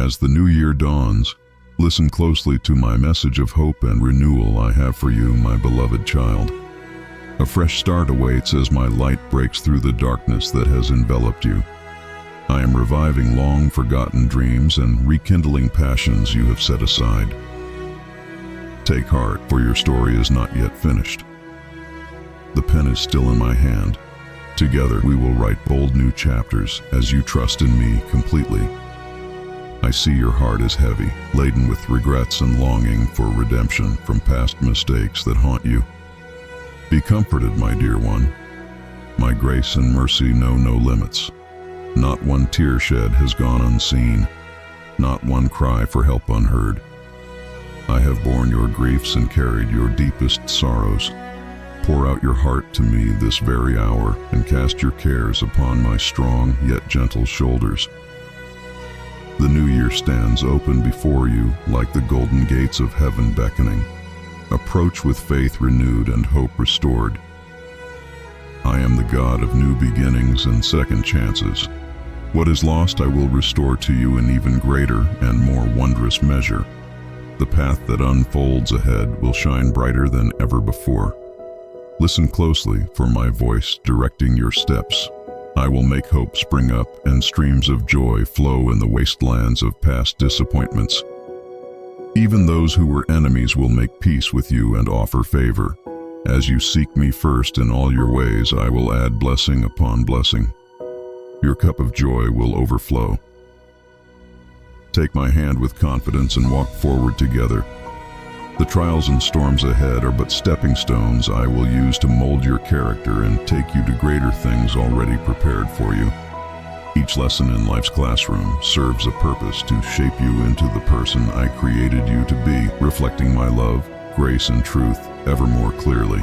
As the new year dawns, listen closely to my message of hope and renewal I have for you, my beloved child. A fresh start awaits as my light breaks through the darkness that has enveloped you. I am reviving long-forgotten dreams and rekindling passions you have set aside. Take heart, for your story is not yet finished. The pen is still in my hand. Together we will write bold new chapters as you trust in me completely. I see your heart is heavy, laden with regrets and longing for redemption from past mistakes that haunt you. Be comforted, my dear one. My grace and mercy know no limits. Not one tear shed has gone unseen, not one cry for help unheard. I have borne your griefs and carried your deepest sorrows. Pour out your heart to me this very hour and cast your cares upon my strong yet gentle shoulders. The new year stands open before you like the golden gates of heaven beckoning. Approach with faith renewed and hope restored. I am the God of new beginnings and second chances. What is lost I will restore to you in even greater and more wondrous measure. The path that unfolds ahead will shine brighter than ever before. Listen closely for my voice directing your steps. I will make hope spring up and streams of joy flow in the wastelands of past disappointments. Even those who were enemies will make peace with you and offer favor. As you seek me first in all your ways, I will add blessing upon blessing. Your cup of joy will overflow. Take my hand with confidence and walk forward together. The trials and storms ahead are but stepping stones I will use to mold your character and take you to greater things already prepared for you. Each lesson in life's classroom serves a purpose to shape you into the person I created you to be, reflecting my love, grace, and truth ever more clearly.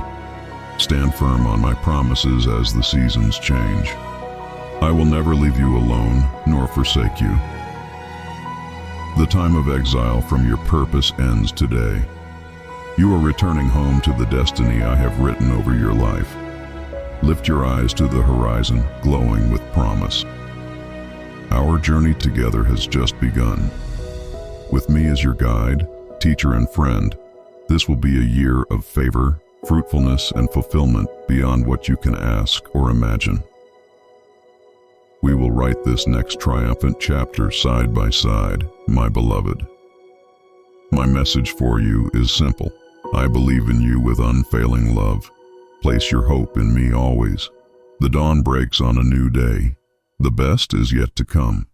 Stand firm on my promises as the seasons change. I will never leave you alone, nor forsake you. The time of exile from your purpose ends today. You are returning home to the destiny I have written over your life. Lift your eyes to the horizon, glowing with promise. Our journey together has just begun. With me as your guide, teacher, and friend, this will be a year of favor, fruitfulness, and fulfillment beyond what you can ask or imagine. We will write this next triumphant chapter side by side, my beloved. My message for you is simple. I believe in you with unfailing love. Place your hope in me always. The dawn breaks on a new day. The best is yet to come.